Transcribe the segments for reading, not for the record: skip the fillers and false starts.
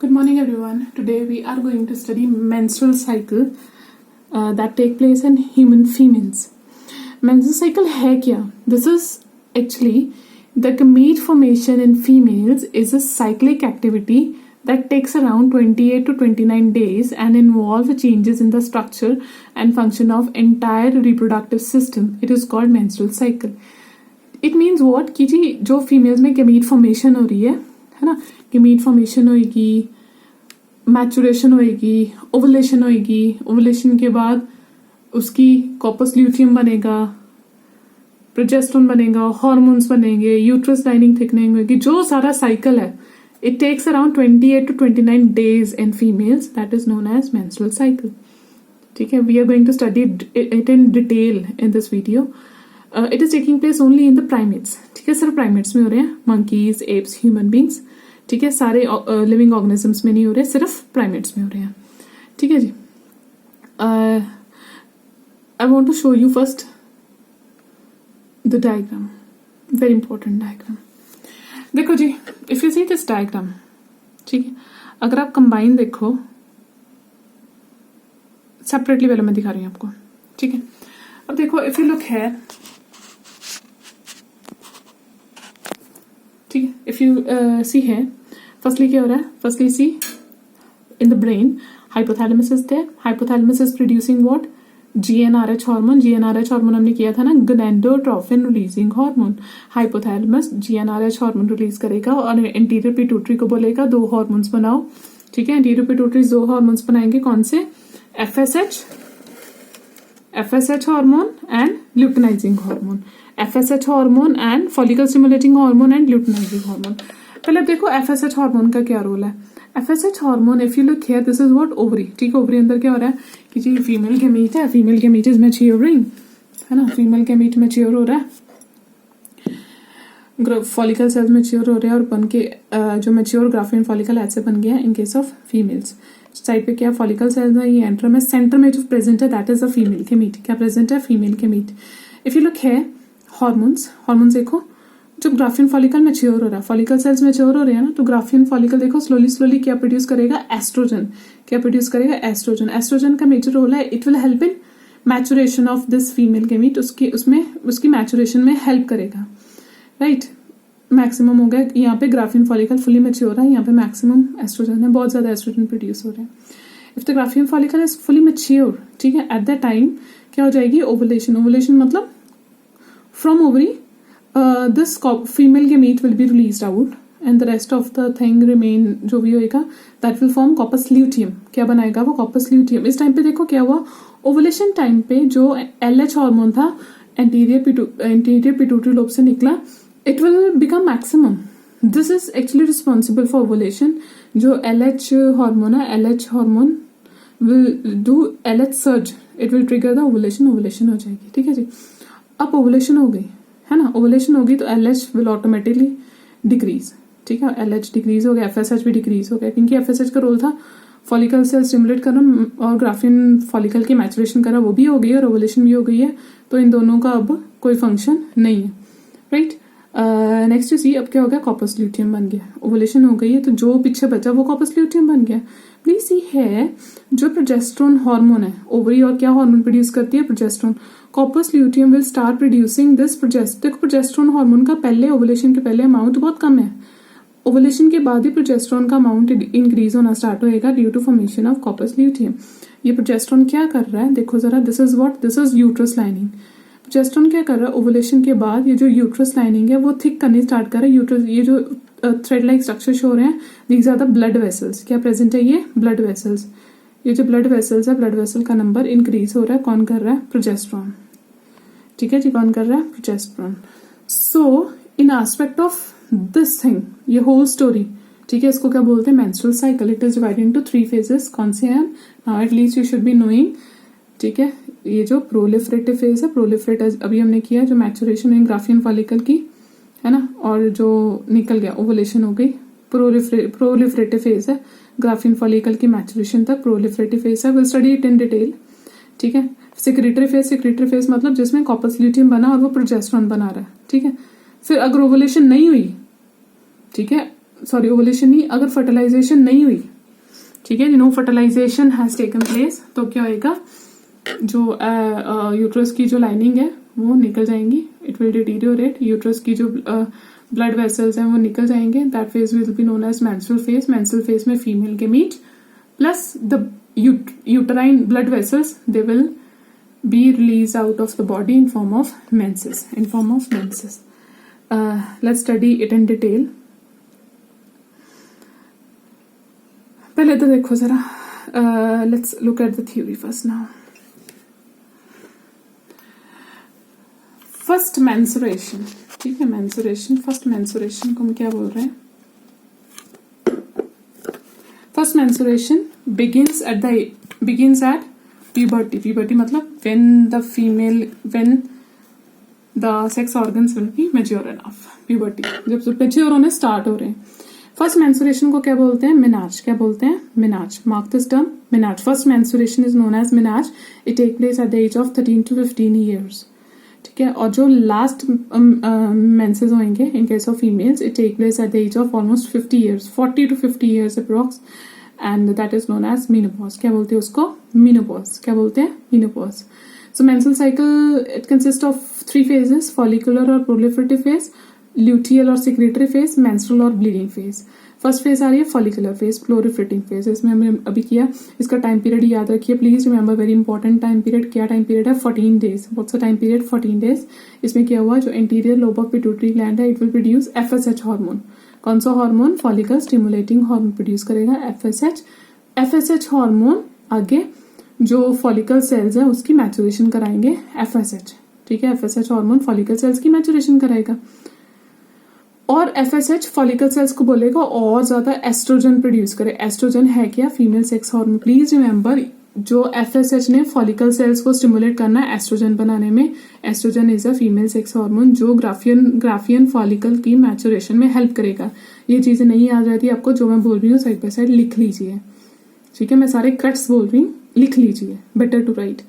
Good morning, everyone. Today we are going to study menstrual cycle that take place in human females. Menstrual cycle है क्या? This is actually the gamete formation in females is a cyclic activity that takes around 28 to 29 days and involves changes in the structure and function of entire reproductive system. It is called menstrual cycle. It means what कि जी जो females में gamete formation हो रही है ना, gamete formation होएगी, maturation होएगी, ovulation होएगी, ओवुलेशन के बाद उसकी कॉर्पस ल्यूटियम बनेगा, प्रोजेस्टेरोन बनेगा, हार्मोन्स बनेंगे, यूट्रस लाइनिंग थिकनिंग होगी, जो सारा साइकिल है it takes around 28 to 29 days in females. That is known as menstrual cycle. ठीक है, we are going to study it in detail in this video. It is taking place only in the primates. ठीक है, सिर्फ primates में हो रहे हैं, monkeys, apps, human beings. ठीक है, सारे लिविंग ऑर्गेनिजम्स में नहीं हो रहे, सिर्फ प्राइमेट्स में हो रहे हैं. ठीक है जी. I want to show you first the diagram, very important diagram. देखो जी, if you see this diagram, ठीक है, अगर आप कंबाइन देखो, सेपरेटली पहले मैं दिखा रही हूँ आपको. ठीक है, अब देखो, इफ यू लुक है, ठीक है, इफ यू सी है, फर्स्टली क्या हो रहा है, firstly see in the brain, hypothalamus is there. Hypothalamus is producing what? GnRH hormone. GnRH hormone हमने किया था ना, gonadotrophin releasing hormone. Hypothalamus GnRH hormone release करेगा और एंटीरियर पिट्यूटरी को बोलेगा दो हार्मोन्स बनाओ. ठीक है, एंटीरियर पिट्यूटरी दो हार्मोन्स बनाएंगे, कौन से? FSH hormone and luteinizing hormone. FSH hormone and follicle stimulating hormone and luteinizing hormone. पहले देखो FSH हार्मोन का क्या रोल है. FSH hormone, if you look here, this is what? Ovary. ठीक है, ओवरी अंदर क्या हो रहा है कि जी फीमेल गैमीट है, फीमेल गैमीट इज मैच्योरिंग, है ना, फीमेल गैमीट मैच्योर हो रहा है, फॉलिकल सेल्स मैच्योर हो रहे हैं और बन के जो मैच्योर ग्राफिन फॉलिकल ऐसे बन गया है इन केस ऑफ फीमेल्स. साइड पे क्या फॉलिकल सेल्स है, ये एंट्रम है, सेंटर में जो प्रेजेंट है that is a female gamete. क्या प्रेजेंट है? Female gamete. If you look है हॉर्मोन्स, हॉर्मोन्स देखो, जब ग्राफिन फॉलिकल मैच्योर हो रहा है, फॉलिकल सेल्स मैच्योर हो रहे हैं ना, तो ग्राफिन फॉलिकल देखो स्लोली स्लोली क्या प्रोड्यूस करेगा? एस्ट्रोजन. क्या प्रोड्यूस करेगा? एस्ट्रोजन. एस्ट्रोजन का मेजर रोल है, it will help in maturation of this female gamete. उसकी मैचुरेशन में हेल्प करेगा. राइट, मैक्सिमम हो गया यहाँ पे, ग्राफिन फॉलिकल फुली मैच्योर है, यहाँ पे मैक्सिमम एस्ट्रोजन है, बहुत ज्यादा एस्ट्रोजन प्रोड्यूस हो रहे हैं. If the graphene follicle is fully mature, ठीक है, एट द टाइम क्या हो जाएगी? ओवुलेशन. ओवुलेशन मतलब from ovary this female gamete will be released out and the rest of the thing remain, जो भी होएगा that will form corpus luteum. क्या बनाएगा वो? corpus luteum. इस टाइम पे देखो क्या हुआ, ओवुलेशन टाइम पे जो LH हार्मोन था एंटीरियर पिट्यूटरी लोब से निकला, it will become maximum. This is actually responsible for ovulation. जो LH हार्मोन है, LH hormone will do LH surge. It will trigger the ovulation. Ovulation हो जाएगी. ठीक है जी. अब ओवुलेशन हो गई है ना, ओवुलेशन होगी तो LH विल ऑटोमेटिकली डिक्रीज. ठीक है, LH डिक्रीज हो गया, FSH भी डिक्रीज हो गया, क्योंकि FSH का रोल था फॉलिकल सेल स्टिमुलेट करना और ग्राफिन फॉलिकल की मैचुरेशन करना, वो भी हो गई और ओवुलेशन भी हो गई है, तो इन दोनों का अब कोई फंक्शन नहीं है. राइट, नेक्स्ट यू सी, अब क्या हो गया? कॉर्पस ल्यूटियम बन गया. ओवुलेशन हो गई है तो जो पीछे बचा वो कॉर्पस ल्यूटियम बन गया. प्लीज सी है, जो प्रोजेस्टेरोन हार्मोन है, ओवरी और क्या हार्मोन प्रोड्यूस करती है? Progesterone. Corpus luteum will start producing this progesterone hormone का पहले, ओवुलेशन के पहले अमाउंट बहुत कम है, ओवुलेशन के बाद ही प्रोजेस्टेरोन का अमाउंट इंक्रीज होना स्टार्ट होएगा due to formation of corpus luteum. ये प्रोजेस्टेरोन क्या कर रहा है देखो जरा, this is what? This is uterus lining. Progesterone क्या कर रहा है? ओवुलेशन के बाद ये जो यूट्रस लाइनिंग है वो थिक करनी स्टार्ट कर रहा है. यूट्रस, ये जो थ्रेड लाइक स्ट्रक्चर शो हो रहे हैं, these are the blood vessels. क्या प्रेजेंट है? ये ब्लड वेसल्स. ये जो ब्लड वेसल्स है, ब्लड वेसल का नंबर इंक्रीज हो रहा है. कौन कर रहा है? प्रोजेस्टेरोन. ठीक है जी, कौन कर रहा है? Progesterone. So in aspect of this thing, ये होल स्टोरी, ठीक है, इसको क्या बोलते हैं? Menstrual cycle. It is divided into 3 phases. कौन से हैं? Now at least you should be knowing. ठीक है, ये जो प्रोलिफरेटिव फेज है, प्रोलिफरेट अभी हमने किया, जो मैचुरेशन हुई ग्राफिन फॉलिकल की, है ना, और जो निकल गया ओवुलेशन हो गई. प्रोलिफरेटिव फेज है, ग्राफिन फॉलिकल की मैचुरेशन तक प्रोलिफरेटिव फेज है. Will study it in detail. ठीक है, सेक्रेटरी फेज मतलब जिसमें कॉर्पस ल्यूटियम बना और वो प्रोजेस्टेरोन बना रहा है. ठीक है, फिर अगर ओवुलेशन नहीं हुई, ठीक है, सॉरी ओवुलेशन नहीं, अगर फर्टिलाइजेशन नहीं हुई, ठीक है, no fertilisation has taken place, तो क्या होएगा, जो यूट्रस की जो लाइनिंग है वो निकल जाएंगी, इट विल डिटीरियोरेट, यूट्रस की जो ब्लड वेसल्स हैं वो निकल जाएंगे, that phase will be known as menstrual phase. Menstrual phase में फीमेल के meat plus the uterine blood vessels they will be released out of the body in form of menses, let's study it in detail. पहले तो देखो जरा, let's look at the theory first now. First menstruation, ठीक है, menstruation, first menstruation को हम क्या बोल रहे हैं? First menstruration begins at puberty मतलब when the sex organs will be mature enough, puberty जब mature होने स्टार्ट हो रहे हैं। फर्स्ट मेंस्ट्रुएशन को क्या बोलते हैं? मिनाज। क्या बोलते हैं? Menarche. Mark this term, menarche. First menstruation is known as menarche. It take place at the age of 13 to 15 years, ठीक है। और जो लास्ट मेंसेस होंगे in case of females, it take place at the age of almost 50 years, 40 to 50 years approx, and that is known as menopause. क्या बोलते हैं उसको? Menopause. क्या बोलते हैं? Menopause. So menstrual cycle it consist of 3 phases, follicular और proliferative phase, luteal और secretary phase, menstrual और ब्लीडिंग फेज। फर्स्ट फेज आ रही है फॉलिकुलर फेज, प्रोलिफरेटिंग फेज, इसमें हमने अभी किया। इसका टाइम पीरियड याद रखिए please, remember, very important time period. क्या टाइम पीरियड है? 14 days। What's the time period? 14 days। इसमें क्या हुआ, जो interior lobe of pituitary gland है, it will produce FSH hormone. कौन सा हार्मोन? फॉलिकल स्टिमुलेटिंग हार्मोन प्रोड्यूस करेगा, FSH हार्मोन आगे जो फॉलिकल सेल्स है उसकी मैचुरेशन कराएंगे, FSH, ठीक है। FSH हार्मोन फॉलिकल सेल्स की मैचुरेशन कराएगा, और FSH फॉलिकल सेल्स को बोलेगा और ज्यादा एस्ट्रोजन प्रोड्यूस करे। एस्ट्रोजन है क्या? Female sex hormone. Please remember, जो FSH ने फॉलिकल सेल्स को स्टिमुलेट करना है एस्ट्रोजन बनाने में। Estrogen is a female sex hormone जो ग्राफियन फॉलिकल की मैचुरेशन में हेल्प करेगा। ये चीजें नहीं याद रहती आपको, जो मैं बोल रही हूँ साइड बाय साइड लिख लीजिए, ठीक है। मैं सारे क्रट्स बोल रही हूँ, लिख लीजिए, बेटर टू राइट।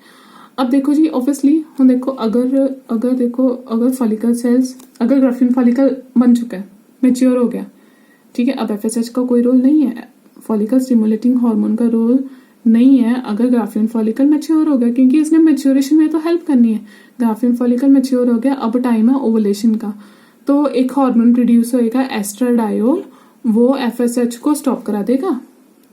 अब देखो जी, ऑब्वियसली हम देखो, अगर फॉलिकल सेल्स, अगर ग्राफियन फॉलिकल बन चुका है, मेच्योर हो गया, ठीक है, अब FSH का कोई रोल नहीं है, फॉलिकल स्टिमुलेटिंग हार्मोन का रोल नहीं है अगर ग्राफियन फॉलिकल मेच्योर हो गया, क्योंकि इसने मेच्योरेशन में तो हेल्प करनी है। ग्राफियन फॉलिकल मेच्योर हो गया, अब टाइम है ओवुलेशन का, तो एक हार्मोन प्रोड्यूस होएगा एस्ट्राडायोल, वो FSH को स्टॉप करा देगा,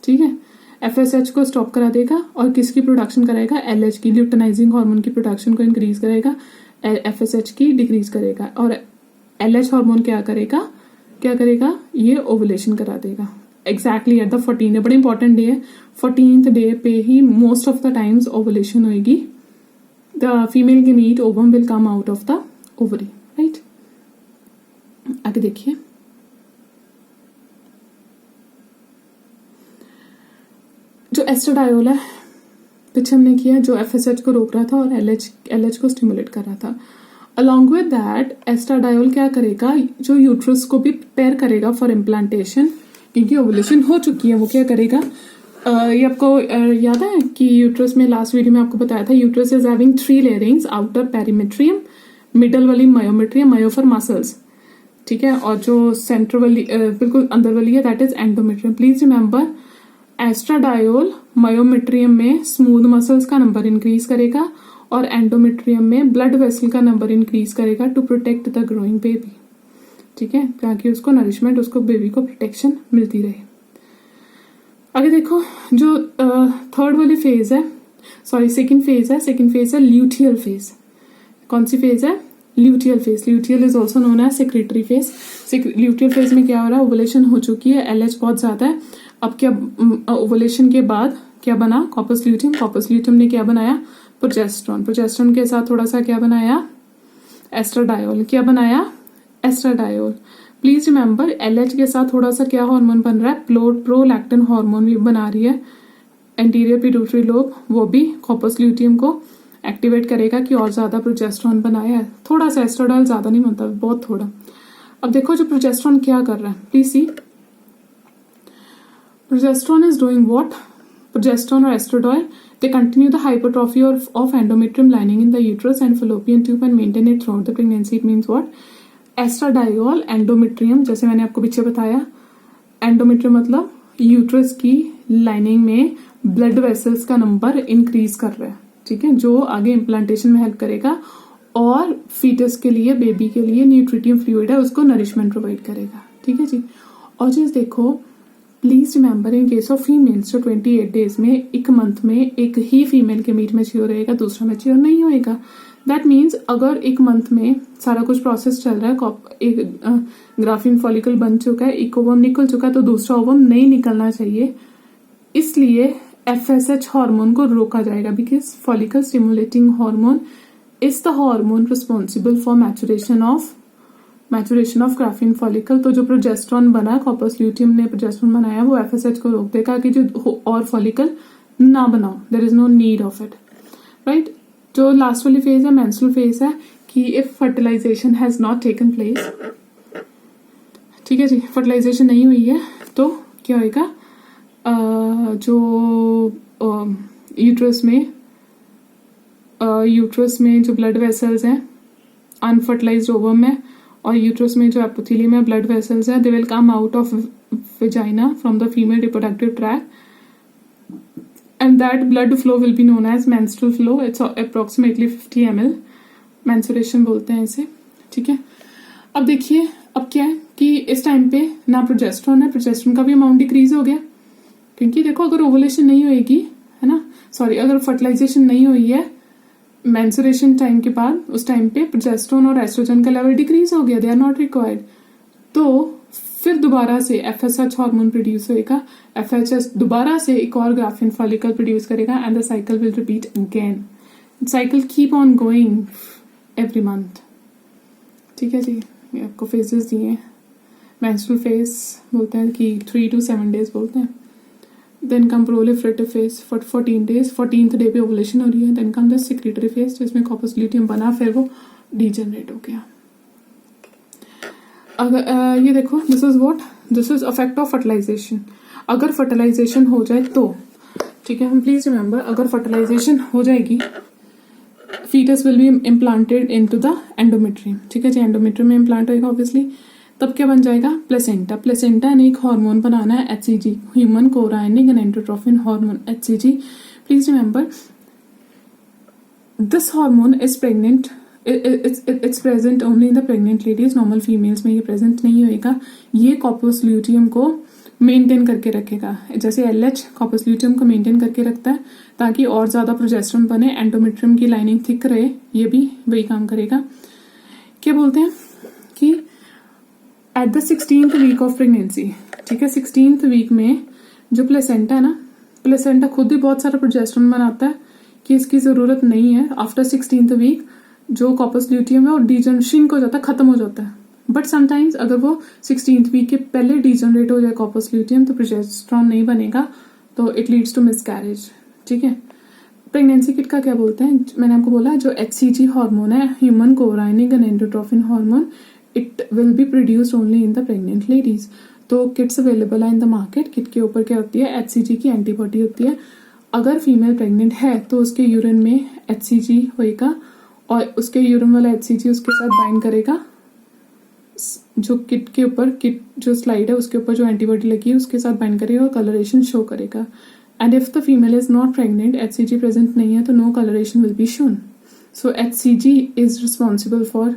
ठीक है। FSH को स्टॉप करा देगा और किसकी प्रोडक्शन कराएगा? LH की, ल्यूटेनाइजिंग हार्मोन की प्रोडक्शन को इंक्रीज करेगा, FSH की डिक्रीज करेगा, और LH हार्मोन क्या करेगा? ये ओवुलेशन करा देगा exactly at the 14th day. बड़ा इंपॉर्टेंट डे है, 14th डे पे ही most of the times ovulation होगी। द फीमेल के meet ovum will come out of the ovary, right. आगे देखिए, जो एस्ट्राडायोल है पीछे हमने किया, जो FSH को रोक रहा था और LH को स्टिमुलेट कर रहा था। अलॉन्ग विद दैट एस्ट्राडायोल क्या करेगा? जो यूट्रस को भी प्रिपेयर करेगा फॉर इम्प्लांटेशन, क्योंकि ओवुलेशन हो चुकी है, वो क्या करेगा? ये आपको याद है कि यूट्रस में लास्ट वीडियो में आपको बताया था, uterus is having 3 लेयरिंग्स, outer perimetrium, middle वाली मायोमेट्रियम, मायो फॉर मसल्स, ठीक है, और जो सेंटर वाली बिल्कुल अंदर वाली है that is endometrium. Please remember, estradiol myometrium में स्मूथ मसल्स का नंबर इंक्रीज करेगा और एंडोमेट्रियम में ब्लड वेसल का नंबर इंक्रीज करेगा to protect the growing baby, ठीक है, ताकि उसको नरिशमेंट, उसको बेबी को प्रोटेक्शन मिलती रहे। आगे देखो, जो थर्ड वाली फेज है, सॉरी सेकंड फेज है ल्यूटियल फेज। कौन सी फेज है? Luteal phase. Luteal is also known as secretory phase. Luteal phase में क्या हो रहा है? ओवुलेशन हो चुकी है, LH बहुत ज्यादा है। अब क्या ओवुलेशन के बाद क्या बना? Corpus luteum. कॉर्पस ल्यूटियम ने क्या बनाया? प्रोजेस्टेरोन। प्रोजेस्टेरोन के साथ थोड़ा सा क्या बनाया? एस्ट्राडायोल। क्या बनाया? एस्ट्राडायोल। प्लीज रिमेंबर, LH के साथ थोड़ा सा क्या हार्मोन बन रहा है? प्रोलैक्टिन हार्मोन भी बना रही है एंटीरियर पिट्यूटरी लोब, वो भी कॉर्पस ल्यूटियम को एक्टिवेट करेगा कि और ज्यादा प्रोजेस्टेरोन बनाया है। थोड़ा सा एस्ट्राडायोल, ज्यादा नहीं बनता, बहुत थोड़ा। अब देखो जो प्रोजेस्टेरोन क्या कर रहा है, please see. Progesterone is doing what? Progesterone or estradiol, they continue the hypertrophy of endometrium lining in the uterus and fallopian tube and maintain it throughout the pregnancy. It means what? Estradiol, endometrium, जैसे मैंने आपको पीछे बताया, endometrium मतलब uterus की lining में blood vessels का number increase कर रहा है, ठीक है, जो आगे इम्प्लांटेशन में हेल्प करेगा और फीटस के लिए, बेबी के लिए न्यूट्रिटिव फ्लूइड है उसको नरिशमेंट प्रोवाइड करेगा, ठीक है जी। और चीज देखो, please remember in case of females जो 28 डेज में, एक मंथ में एक ही फीमेल के मीट मैच्योर रहेगा, दूसरा मैच्योर नहीं होएगा। दैट मीन्स अगर एक मंथ में सारा कुछ प्रोसेस चल रहा है, एक ग्राफिन फॉलिकल बन चुका है, एक ओवम निकल चुका है, तो दूसरा ओवम नहीं निकलना चाहिए, इसलिए FSH हार्मोन को रोका जाएगा, because follicle stimulating hormone is the hormone responsible for maturation of graphene follicle. तो जो प्रोजेस्टेरॉन बना, कॉर्पस ल्यूटियम ने प्रोजेस्टेरॉन बनाया, वो FSH को रोक देगा कि जो और फॉलिकल ना बनाओ, there is no need of it, right. जो लास्ट वाली फेज है मेंस्ट्रुअल फेज है, कि if fertilisation has not taken place, ठीक है जी, फर्टिलाइजेशन नहीं हुई है तो क्या होएगा, जो यूट्रस में जो ब्लड वेसल्स हैं अनफर्टिलाइज्ड ओवम में, और यूट्रस में जो एपिथेलियम में ब्लड वेसल्स हैं, they will come out of vagina from the female reproductive tract, and that blood flow will be known as menstrual flow. It's approximately 50 ml. menstruation बोलते हैं इसे, ठीक है। अब देखिए, अब क्या है कि इस टाइम पे ना प्रोजेस्टेरॉन है, प्रोजेस्टेरॉन का भी अमाउंट डिक्रीज हो गया, क्योंकि देखो अगर ओवुलेशन नहीं होएगी, है ना, सॉरी, अगर फर्टिलाइजेशन नहीं हुई है मेंस्ट्रुएशन टाइम के बाद, उस टाइम पे प्रोजेस्टेरॉन और एस्ट्रोजन का लेवल डिक्रीज हो गया, दे आर नॉट रिक्वायर्ड, तो फिर दोबारा से FSH हार्मोन प्रोड्यूस होएगा, FSH दोबारा से एक और ग्राफिन फॉलिकल प्रोड्यूस करेगा, and the cycle will repeat again, cycle keep on going every month, ठीक है जी। ये आपको फेजेस दिए हैं, मेंस्ट्रुअल फेज बोलते हैं कि 3 to 7 days बोलते हैं, then come proliferative phase 14 days, 14th day पे ओवुलेशन हो रही है, then come the secretory phase जिसमें कॉर्पस ल्यूटियम बना, फिर वो डीजनरेट हो गया। अगर ये देखो, this is affect of fertilisation. अगर फर्टिलाइजेशन हो जाए तो, ठीक है, हम प्लीज रिमेंबर, अगर फर्टिलाइजेशन हो जाएगी, foetus will be implanted into the endometrium, ठीक है जी, एंडोमेट्रियम में इम्प्लांट होएगा ऑब्वियसली, तब क्या बन जाएगा, प्लेसेंटा। प्लेसेंटा ने एक हार्मोन बनाना है, HCG, human chorionic gonadotrophin hormone, HCG। Please remember, this hormone is pregnant, it's present only in the pregnant ladies, normal females में ये प्रेजेंट नहीं होएगा। ये कॉर्पस ल्यूटियम को मेंटेन करके रखेगा, जैसे LH कॉर्पस ल्यूटियम को मेंटेन करके रखता है ताकि और ज्यादा प्रोजेस्टेरॉन बने, एंडोमेट्रियम की लाइनिंग थिक रहे, ये भी वही काम करेगा। क्या बोलते हैं कि at the 16th week of pregnancy, ठीक है, 16th वीक में जो प्लेसेंटा है ना, प्लेसेंटा खुद ही बहुत सारा प्रोजेस्टेरॉन बनाता है कि इसकी जरूरत नहीं है। आफ्टर 16th वीक जो कॉर्पस ल्यूटियम है वो डीजनरेशन हो जाता है, खत्म हो जाता है, बट समटाइम्स अगर वो 16th वीक के पहले डीजनरेट हो जाए कॉर्पस ल्यूटियम, तो प्रोजेस्टेरॉन नहीं बनेगा, तो इट लीड्स टू मिसकैरेज, ठीक है। प्रेगनेंसी किट का क्या बोलते हैं, मैंने आपको बोला जो HCG हार्मोन है, human chorionic gonadotrophin hormone, it will be produced only in the pregnant ladies. तो किट्स अवेलेबल है इन द मार्केट। किट के ऊपर क्या होती है, HCG की एंटीबॉडी होती है। अगर फीमेल प्रेग्नेंट है तो उसके यूरिन में HCG होएगा और उसके यूरिन वाला HCG उसके साथ बाइंड करेगा, जो किट के ऊपर, किट जो स्लाइड है उसके ऊपर जो एंटीबॉडी लगी है उसके साथ बाइंड करेगा और कलरेशन शो करेगा। And if the female is not pregnant, HCG present नहीं है, तो no colouration will be shown. So HCG is responsible for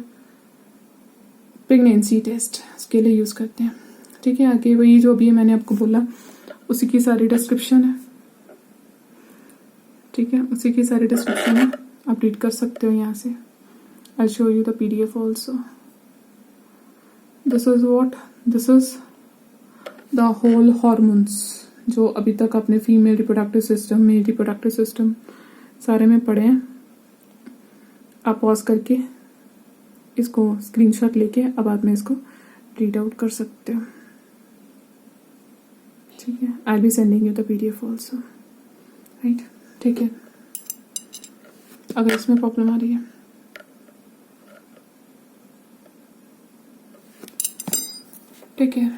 pregnancy test, उसके लिए यूज करते हैं, ठीक है। आगे वही जो भी मैंने आपको बोला उसी की सारी डिस्क्रिप्शन है, ठीक है, उसी की सारी डिस्क्रिप्शन है, आप रीड कर सकते हो यहाँ से। I show you the PDF also. This is the whole hormones जो अभी तक अपने female reproductive system, male reproductive system सारे में पढ़े हैं। आप पॉज करके इसको स्क्रीनशॉट लेके अब बाद में इसको रीड आउट कर सकते हो, ठीक है। I be sending you the PDF also, right, ठीक है। अगर इसमें प्रॉब्लम आ रही है, टेक केयर।